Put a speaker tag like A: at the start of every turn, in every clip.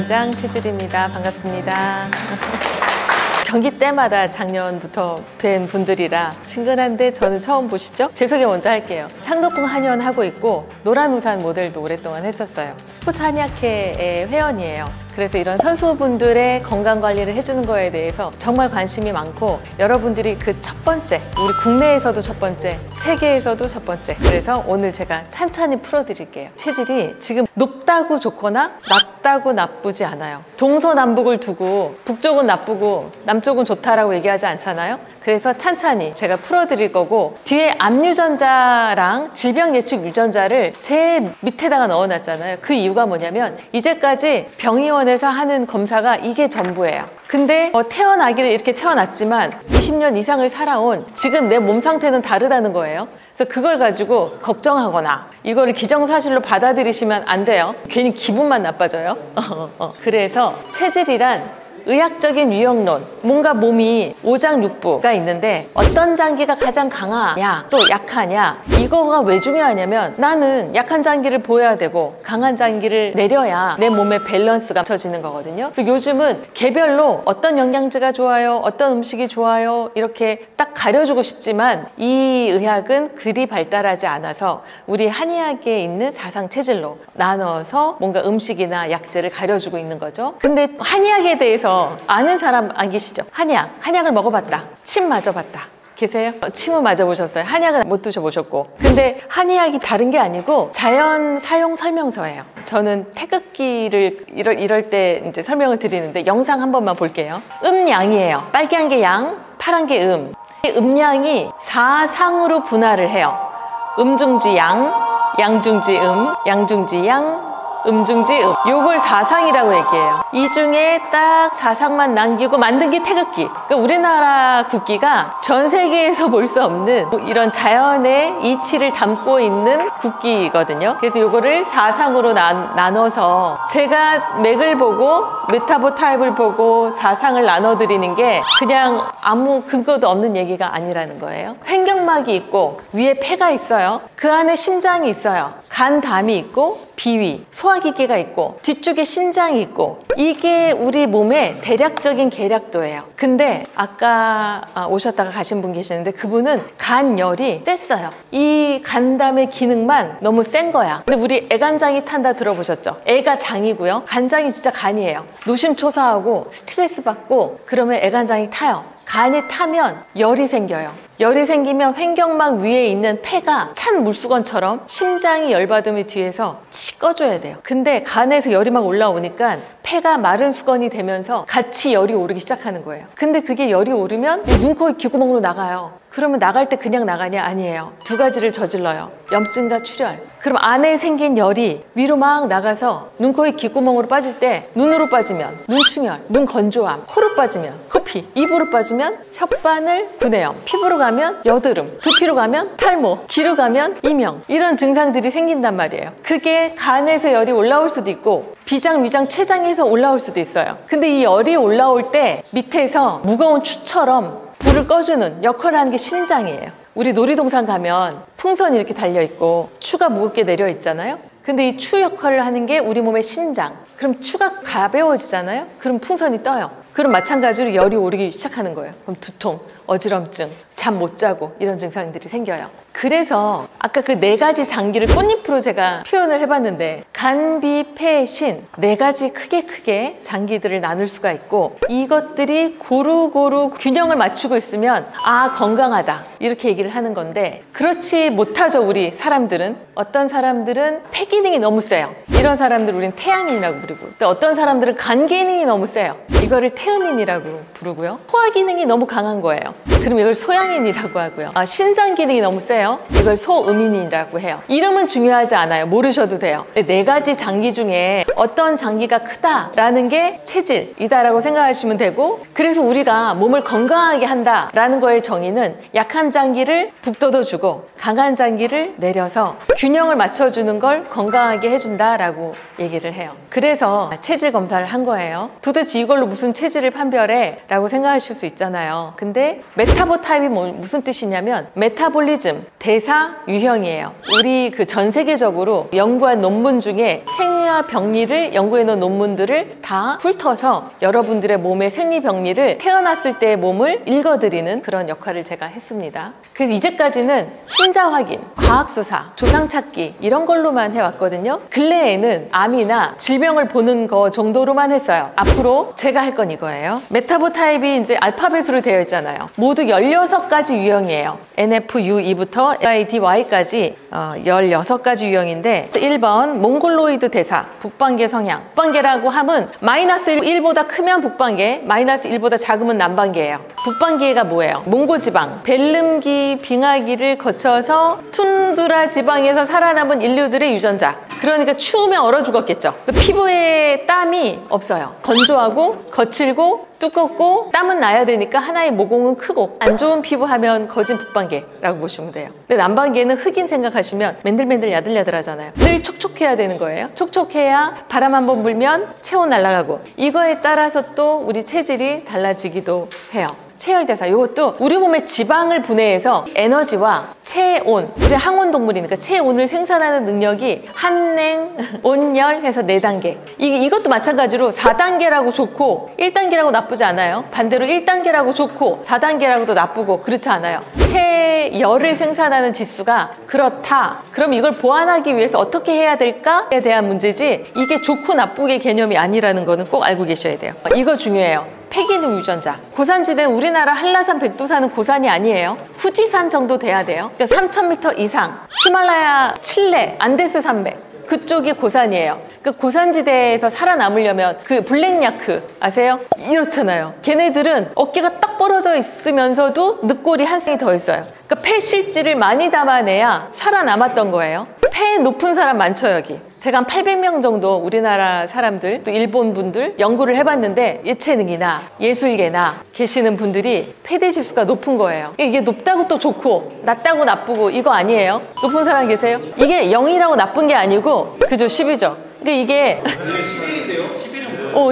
A: 원장 최주리입니다. 반갑습니다. 경기 때마다 작년부터 뵌 분들이라 친근한데 저는 처음 보시죠? 제 소개 먼저 할게요. 창덕궁 한의원 하고 있고 노란우산 모델도 오랫동안 했었어요. 스포츠 한의학회의 회원이에요. 그래서 이런 선수분들의 건강관리를 해주는 거에 대해서 정말 관심이 많고 여러분들이 그 첫 번째, 우리 국내에서도 첫 번째, 세계에서도 첫 번째. 그래서 오늘 제가 찬찬히 풀어드릴게요. 체질이 지금 높다고 좋거나 낮다고 나쁘지 않아요. 동서남북을 두고 북쪽은 나쁘고 남쪽은 좋다라고 얘기하지 않잖아요. 그래서 찬찬히 제가 풀어드릴 거고 뒤에 암유전자랑 질병예측 유전자를 제일 밑에다가 넣어놨잖아요. 그 이유가 뭐냐면 이제까지 병의원에서 하는 검사가 이게 전부예요. 근데 태어나기를 이렇게 태어났지만 20년 이상을 살아온 지금 내 몸 상태는 다르다는 거예요. 그래서 그걸 가지고 걱정하거나 이거를 기정사실로 받아들이시면 안 돼요. 괜히 기분만 나빠져요. 그래서 체질이란 의학적인 유형론, 뭔가 몸이 오장육부가 있는데 어떤 장기가 가장 강하냐 또 약하냐, 이거가 왜 중요하냐면 나는 약한 장기를 보여야 되고 강한 장기를 내려야 내 몸의 밸런스가 맞춰지는 거거든요. 그래서 요즘은 개별로 어떤 영양제가 좋아요, 어떤 음식이 좋아요 이렇게 딱 가려주고 싶지만 이 의학은 그리 발달하지 않아서 우리 한의학에 있는 사상체질로 나눠서 뭔가 음식이나 약제를 가려주고 있는 거죠. 근데 한의학에 대해서 아는 사람 안 계시죠? 한약을 먹어봤다, 침 맞아봤다 계세요? 침은 맞아보셨어요? 한약은 못 드셔보셨고. 근데 한의학이 다른 게 아니고 자연 사용 설명서예요. 저는 태극기를 이럴 때 이제 설명을 드리는데 영상 한 번만 볼게요. 음양이에요. 빨간 게 양, 파란 게 음. 음양이 4상으로 분할을 해요. 음중지 양, 양중지 음, 양중지 양, 음중지 음. 요걸 4상이라고 얘기해요. 이 중에 딱 4상만 남기고 만든 게 태극기. 그러니까 우리나라 국기가 전 세계에서 볼 수 없는 이런 자연의 이치를 담고 있는 국기거든요. 그래서 요거를 4상으로 나눠서 제가 맥을 보고 메타보 타입을 보고 4상을 나눠드리는 게 그냥 아무 근거도 없는 얘기가 아니라는 거예요. 횡격막이 있고 위에 폐가 있어요. 그 안에 심장이 있어요. 간, 담이 있고 비위, 소화기계가 있고 뒤쪽에 신장이 있고 이게 우리 몸의 대략적인 계략도예요. 근데 아까 오셨다가 가신 분 계시는데 그분은 간열이 셌어요. 이 간담의 기능만 너무 센 거야. 근데 우리 애간장이 탄다 들어보셨죠? 애가 장이고요. 간장이 진짜 간이에요. 노심초사하고 스트레스 받고 그러면 애간장이 타요. 간이 타면 열이 생겨요. 열이 생기면 횡격막 위에 있는 폐가 찬 물수건처럼 심장이 열받으면 뒤에서 꺼줘야 돼요. 근데 간에서 열이 막 올라오니까 폐가 마른 수건이 되면서 같이 열이 오르기 시작하는 거예요. 근데 그게 열이 오르면 눈, 코, 귓구멍으로 나가요. 그러면 나갈 때 그냥 나가냐? 아니에요. 두 가지를 저질러요. 염증과 출혈. 그럼 안에 생긴 열이 위로 막 나가서 눈, 코, 귓구멍으로 빠질 때 눈으로 빠지면 눈충혈, 눈 건조함, 코로 빠지면 코피, 입으로 빠지면 혓바늘, 구내염, 피부로 가면 여드름, 두피로 가면 탈모, 귀로 가면 이명, 이런 증상들이 생긴단 말이에요. 그게 간에서 열이 올라올 수도 있고 비장, 위장, 췌장에서 올라올 수도 있어요. 근데 이 열이 올라올 때 밑에서 무거운 추처럼 불을 꺼주는 역할을 하는 게 신장이에요. 우리 놀이동산 가면 풍선이 이렇게 달려있고 추가 무겁게 내려있잖아요. 근데 이 추 역할을 하는 게 우리 몸의 신장. 그럼 추가 가벼워지잖아요. 그럼 풍선이 떠요. 그럼 마찬가지로 열이 오르기 시작하는 거예요. 그럼 두통, 어지럼증, 잠 못 자고 이런 증상들이 생겨요. 그래서 아까 그 4가지 장기를 꽃잎으로 제가 표현을 해봤는데 간, 비, 폐, 신 4가지 크게 장기들을 나눌 수가 있고 이것들이 고루고루 균형을 맞추고 있으면 건강하다 이렇게 얘기를 하는 건데 그렇지 못하죠. 우리 사람들은. 어떤 사람들은 폐 기능이 너무 세요. 이런 사람들 우리는 태양인이라고 부르고 또 어떤 사람들은 간 기능이 너무 세요. 이거를 태음인이라고 부르고요. 소화 기능이 너무 강한 거예요. 그럼 이걸 소양인이라고 하고요. 신장 기능이 너무 세요. 이걸 소음인이라고 해요. 이름은 중요하지 않아요. 모르셔도 돼요. 4가지 장기 중에 어떤 장기가 크다라는 게 체질이다라고 생각하시면 되고 그래서 우리가 몸을 건강하게 한다라는 거의 정의는 약한 장기를 북돋워주고 강한 장기를 내려서 균형을 맞춰주는 걸 건강하게 해준다라고 얘기를 해요. 그래서 체질 검사를 한 거예요. 도대체 이걸로 무슨 체질을 판별해? 라고 생각하실 수 있잖아요. 근데 메타보 타입이 무슨 뜻이냐면 메타볼리즘, 대사 유형이에요. 우리 그 전 세계적으로 연구한 논문 중에 생리와 병리를 연구해 놓은 논문들을 다 훑어서 여러분들의 몸의 생리병리를 태어났을 때의 몸을 읽어드리는 그런 역할을 제가 했습니다. 그래서 이제까지는 친자 확인, 과학수사, 조상찾기 이런 걸로만 해왔거든요. 근래에는 암이나 질병을 보는 거 정도로만 했어요. 앞으로 제가 할 건 이거예요. 메타보 타입이 이제 알파벳으로 되어 있잖아요. 모두 16가지 유형이에요. NF-U-E부터 IDY까지 16가지 유형인데 1번 몽골로이드 대사, 북방계 성향. 북방계라고 하면 마이너스 1보다 크면 북방계, 마이너스 1보다 작으면 남방계예요. 북방계가 뭐예요? 몽고지방, 벨름기, 빙하기를 거쳐서 툰드라 지방에서 살아남은 인류들의 유전자. 그러니까 추우면 얼어 죽었겠죠. 피부에 땀이 없어요. 건조하고 거칠고 두껍고 땀은 나야 되니까 하나의 모공은 크고 안 좋은 피부 하면 거진 북방계라고 보시면 돼요. 근데 남방계는 흑인 생각하시면 맨들맨들 야들야들하잖아요. 늘 촉촉해야 되는 거예요. 촉촉해야 바람 한번 불면 체온 날아가고 이거에 따라서 또 우리 체질이 달라지기도 해요. 체열대사, 이것도 우리 몸의 지방을 분해해서 에너지와 체온, 우리 항온동물이니까 체온을 생산하는 능력이 한냉, 온열 해서 4단계. 이것도 마찬가지로 4단계라고 좋고 1단계라고 나쁘지 않아요. 반대로 1단계라고 좋고 4단계라고도 나쁘고 그렇지 않아요. 체열을 생산하는 지수가 그렇다. 그럼 이걸 보완하기 위해서 어떻게 해야 될까에 대한 문제지 이게 좋고 나쁘게 개념이 아니라는 거는 꼭 알고 계셔야 돼요. 이거 중요해요. 폐기능 유전자. 고산지대는 우리나라 한라산, 백두산은 고산이 아니에요. 후지산 정도 돼야 돼요. 그러니까 3,000m 이상, 히말라야, 칠레, 안데스 산맥 그쪽이 고산이에요. 그 고산지대에서 살아남으려면 그 블랙야크 아세요? 이렇잖아요. 걔네들은 어깨가 딱 벌어져 있으면서도 늑골이 한 쌍이 더 있어요. 그러니까 폐 실질을 많이 담아내야 살아남았던 거예요. 폐 높은 사람 많죠 여기. 제가 한 800명 정도 우리나라 사람들 또 일본 분들 연구를 해봤는데 예체능이나 예술계나 계시는 분들이 폐대 지수가 높은 거예요. 이게 높다고 또 좋고 낮다고 나쁘고 이거 아니에요. 높은 사람 계세요? 이게 0이라고 나쁜 게 아니고 그죠 10이죠. 그러니까 이게
B: 11인데요?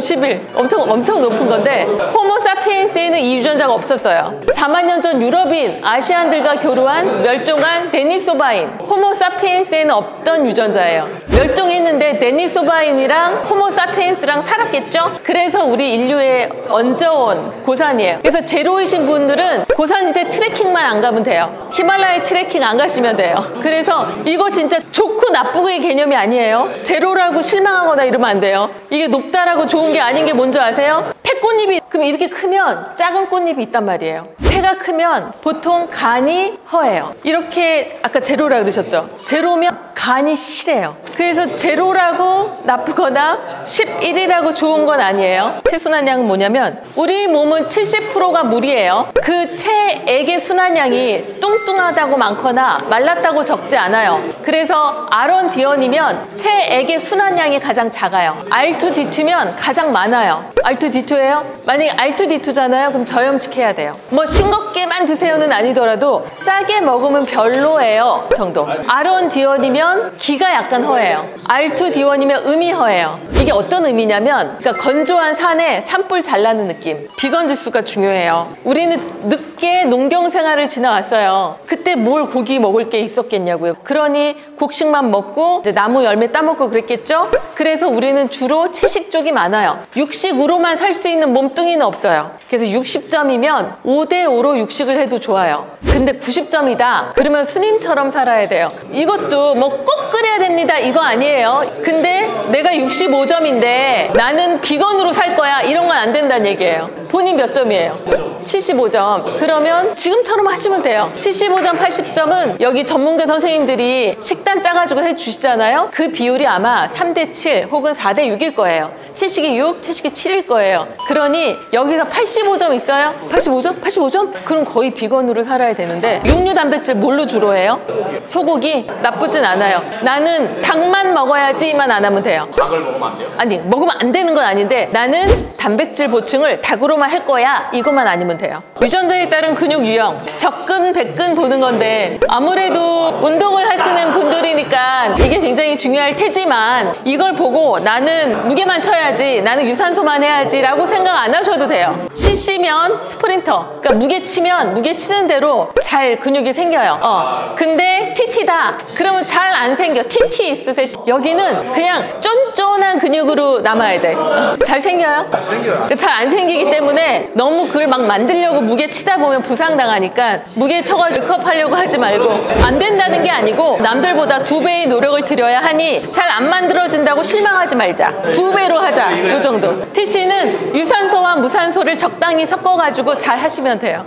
A: 11 엄청 높은 건데 호모사피엔스에는 이 유전자가 없었어요. 4만 년 전 유럽인 아시안들과 교류한 멸종한 데니소바인 호모사피엔스에는 없던 유전자예요. 멸종했는데 데니소바인이랑 호모사피엔스랑 살았겠죠? 그래서 우리 인류에 얹어온 고산이에요. 그래서 제로이신 분들은 고산지대 트레킹만 안 가면 돼요. 히말라야 트레킹 안 가시면 돼요. 그래서 이거 진짜 좋고 나쁘고의 개념이 아니에요. 제로라고 실망하거나 이러면 안 돼요. 이게 높다라고 좋은 게 아닌 게 뭔지 아세요? 폐꽃잎이 그럼 이렇게 크면 작은 꽃잎이 있단 말이에요. 폐가 크면 보통 간이 허해요. 이렇게 아까 제로라 그러셨죠? 제로면 간이 실해요. 그래서 제로라고 나쁘거나 11이라고 좋은 건 아니에요. 체순환량은 뭐냐면 우리 몸은 70%가 물이에요. 그 체액의 순환량이 뚱뚱하다고 많거나 말랐다고 적지 않아요. 그래서 R1, D1이면 체액의 순환량이 가장 작아요. R2, D2면 가장 많아요. R2, D2예요? 만약에 R2, D2잖아요. 그럼 저염식해야 돼요. 뭐 싱겁게만 드세요는 아니더라도 짜게 먹으면 별로예요 정도. R1, D1이면 기가 약간 허해요. R2, D1이면 음이 허해요. 이게 어떤 의미냐면 그러니까 건조한 산에 산불 잘 나는 느낌. 비건 지수가 중요해요. 우리는 늦게 농경 생활을 지나왔어요. 그때 뭘 고기 먹을 게 있었겠냐고요. 그러니 곡식만 먹고 이제 나무 열매 따먹고 그랬겠죠? 그래서 우리는 주로 채식 쪽이 많아요. 육식으로만 살 수 있는 몸뚱이는 없어요. 그래서 60점이면 5대5로 육식을 해도 좋아요. 근데 90점이다. 그러면 스님처럼 살아야 돼요. 이것도 뭐 꼭 끓여야 됩니다. 이거 아니에요. 근데 내가 65점인데 나는 비건으로 살 거야. 이런 건 안 된다는 얘기예요. 본인 몇 점이에요? 75점. 그러면 지금처럼 하시면 돼요. 75점, 80점은 여기 전문가 선생님들이 식단 짜가지고 해주시잖아요. 그 비율이 아마 3대7 혹은 4대6일 거예요. 채식이 6, 채식이 7일 거예요. 그러니 여기서 85점 있어요? 85점? 85점? 그럼 거의 비건으로 살아야 되는데 육류 단백질 뭘로 주로 해요? 소고기? 나쁘진 않아요. 나는 닭만 먹어야지만 안 하면 돼요.
B: 닭을 먹으면 안 돼요?
A: 아니 먹으면 안 되는 건 아닌데 나는 단백질 보충을 닭으로 정도만 할 거야. 이것만 아니면 돼요. 유전자에 따른 근육 유형, 적근, 백근 보는 건데 아무래도 운동을 하시는 분들이니까 이게 굉장히 중요할 테지만 이걸 보고 나는 무게만 쳐야지, 나는 유산소만 해야지 라고 생각 안 하셔도 돼요. CC면 스프린터, 그러니까 무게 치면 무게 치는 대로 잘 근육이 생겨요. 근데 TT다 그러면 잘 안 생겨. TT 있으세요? 여기는 그냥 쫀쫀한 근육으로 남아야 돼. 잘 생겨요?
B: 생겨요.
A: 잘 안 생기기 때문에 너무 그걸 막 만들려고 무게 치다 보면 부상당하니까 무게 쳐가지고 컵 하려고 하지 말고, 안 된다는 게 아니고 남들보다 2배의 노력을 들여야 하니 잘 안 만들어진다고 실망하지 말자. 2배로 하자. 요 정도. TC는 유산소와 무산소를 적당히 섞어가지고 잘 하시면 돼요.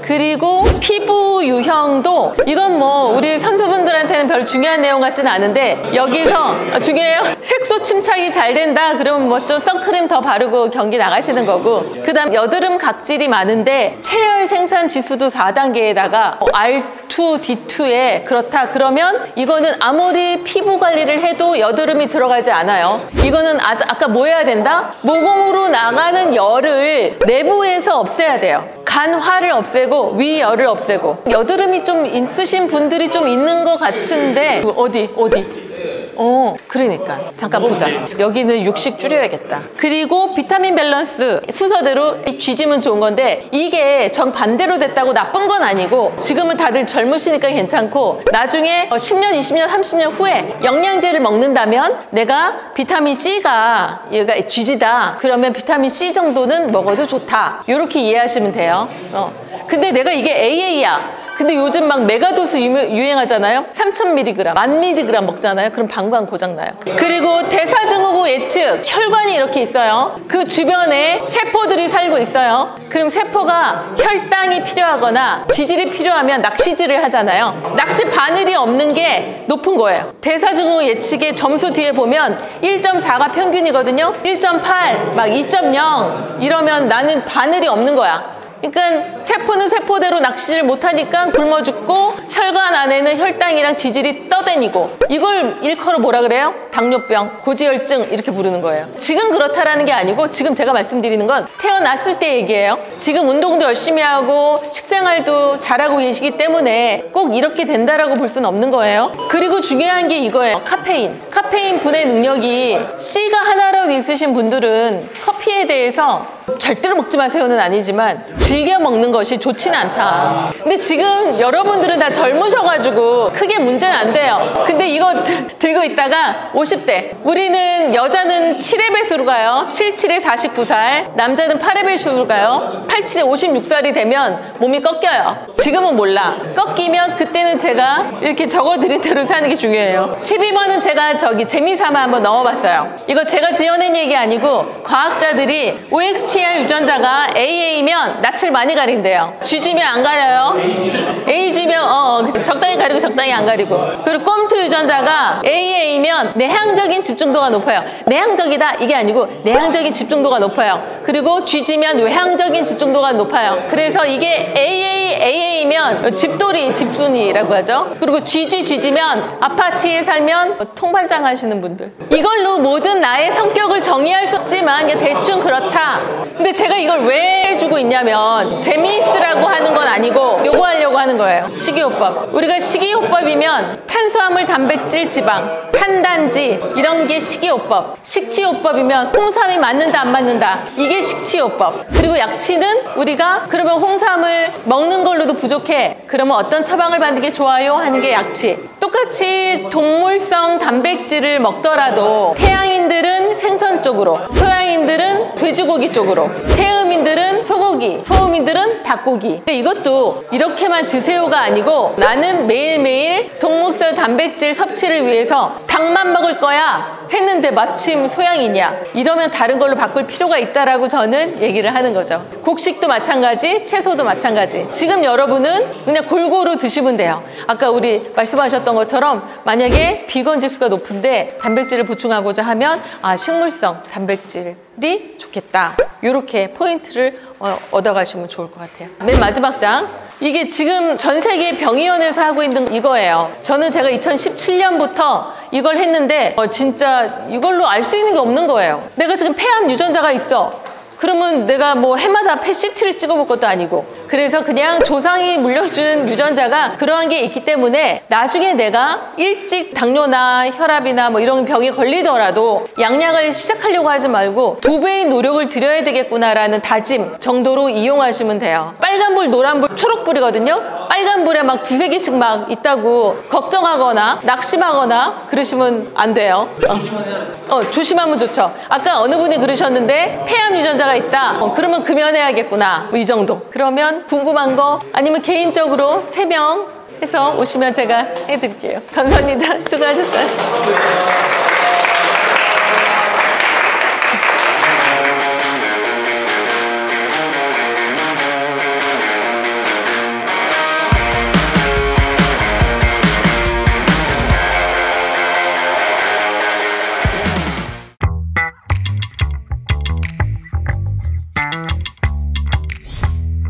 A: 그리고 피부 유형도 이건 뭐 우리 선수분들한테는 별 중요한 내용 같지는 않은데 여기서 중요해요? 색소 침착이 잘 된다 그러면 뭐 좀 선크림 더 바르고 경기 나가시는 거고, 그 다음 여드름 각질이 많은데 체열 생산 지수도 4단계에다가 R2, D2에 그렇다 그러면 이거는 아무리 피부 관리를 해도 여드름이 들어가지 않아요. 이거는 아까 뭐 해야 된다? 모공으로 나가는 열을 내부에서 없애야 돼요. 간화를 없애고 위열을 없애고. 여드름이 좀 있으신 분들이 좀 있는 것 같은데 어디? 그러니까 잠깐 보자. 여기는 육식 줄여야겠다. 그리고 비타민 밸런스 순서대로 쥐지면 좋은 건데 이게 정반대로 됐다고 나쁜 건 아니고, 지금은 다들 젊으시니까 괜찮고 나중에 10년, 20년, 30년 후에 영양제를 먹는다면 내가 비타민 C가 얘가 쥐지다 그러면 비타민 C 정도는 먹어도 좋다, 이렇게 이해하시면 돼요. 근데 내가 이게 AA야. 근데 요즘 막 메가도스 유행하잖아요. 3000mg, 1000mg 먹잖아요. 그럼 방광 고장나요. 그리고 대사증후군 예측, 혈관이 이렇게 있어요. 그 주변에 세포들이 살고 있어요. 그럼 세포가 혈당이 필요하거나 지질이 필요하면 낚시질을 하잖아요. 낚시 바늘이 없는 게 높은 거예요. 대사증후군 예측의 점수 뒤에 보면 1.4가 평균이거든요. 1.8, 막 2.0 이러면 나는 바늘이 없는 거야. 그러니까 세포는 세포대로 낚시를 못하니까 굶어 죽고 혈관 안에는 혈당이랑 지질이 떠다니고, 이걸 일컬어 뭐라 그래요? 당뇨병, 고지혈증 이렇게 부르는 거예요. 지금 그렇다라는 게 아니고 지금 제가 말씀드리는 건 태어났을 때 얘기예요. 지금 운동도 열심히 하고 식생활도 잘하고 계시기 때문에 꼭 이렇게 된다라고 볼 수는 없는 거예요. 그리고 중요한 게 이거예요. 카페인 분해 능력이 C가 하나라도 있으신 분들은 커피에 대해서 절대로 먹지 마세요는 아니지만 즐겨 먹는 것이 좋지는 않다. 근데 지금 여러분들은 다 젊으셔가지고 크게 문제는 안 돼요. 근데 이거 들고 있다가 50대, 우리는 여자는 7의 배수로 가요. 77에 49살, 남자는 8의 배수로 가요. 87에 56살이 되면 몸이 꺾여요. 지금은 몰라. 꺾이면 그때는 제가 이렇게 적어드린 대로 사는 게 중요해요. 12번은 제가 재미삼아 한번 넣어봤어요. 이거 제가 지어낸 얘기 아니고 과학자들이 OXTR 유전자가 AA면 낯을 많이 가린대요. G지면 안 가려요. A지면 적당히 가리고 적당히 안 가리고. 그리고 꼼투 유전자가 AA면 내향적인 집중도가 높아요. 내향적이다 이게 아니고 내향적인 집중도가 높아요. 그리고 G지면 외향적인 집중도가 높아요. 그래서 이게 AA면 집돌이, 집순이라고 하죠. 그리고 G지면 아파트에 살면 통반장 하시는 분들. 이걸로 모든 나의 성격을 정의할 수 없지만 대충 그렇다. 근데 제가 이걸 왜 해주고 있냐면 재미있으라고 하는 건 아니고 요거 하려고 하는 거예요. 식이요법. 우리가 식이요법이면 탄수화물, 단백질, 지방, 탄단지 이런 게 식이요법. 식치요법이면 홍삼이 맞는다 안 맞는다 이게 식치요법. 그리고 약치는 우리가 그러면 홍삼을 먹는 걸로도 부족해. 그러면 어떤 처방을 받는 게 좋아요 하는 게 약치. 똑같이 동물성 단백질을 먹더라도 태양인들은 생선 쪽으로, 소양인들은 돼지고기 쪽으로, 태음인들은 소고기, 소음인들은 닭고기. 이것도 이렇게만 드세요가 아니고 나는 매일매일 동물성 단백질 섭취를 위해서 닭만 먹을 거야 했는데 마침 소양이냐, 이러면 다른 걸로 바꿀 필요가 있다라고 저는 얘기를 하는 거죠. 곡식도 마찬가지, 채소도 마찬가지. 지금 여러분은 그냥 골고루 드시면 돼요. 아까 우리 말씀하셨던 것처럼 만약에 비건 지수가 높은데 단백질을 보충하고자 하면 식물성 단백질이 좋겠다. 이렇게 포인트를 얻어가시면 좋을 것 같아요. 맨 마지막 장. 이게 지금 전 세계 병의원에서 하고 있는 이거예요. 저는 제가 2017년부터 이걸 했는데 진짜 이걸로 알 수 있는 게 없는 거예요. 내가 지금 폐암 유전자가 있어. 그러면 내가 뭐 해마다 PET를 찍어볼 것도 아니고. 그래서 그냥 조상이 물려준 유전자가 그러한 게 있기 때문에 나중에 내가 일찍 당뇨나 혈압이나 뭐 이런 병이 걸리더라도 양약을 시작하려고 하지 말고 2배의 노력을 들여야 되겠구나라는 다짐 정도로 이용하시면 돼요. 빨간불, 노란불, 초록불이거든요. 빨간불에 막 2-3개씩 막 있다고 걱정하거나 낙심하거나 그러시면 안 돼요. 조심하면 좋죠. 아까 어느 분이 그러셨는데 폐암 유전자가 있다. 그러면 금연해야겠구나. 뭐 이 정도. 그러면 궁금한 거 아니면 개인적으로 3명 해서 오시면 제가 해드릴게요. 감사합니다. 수고하셨어요.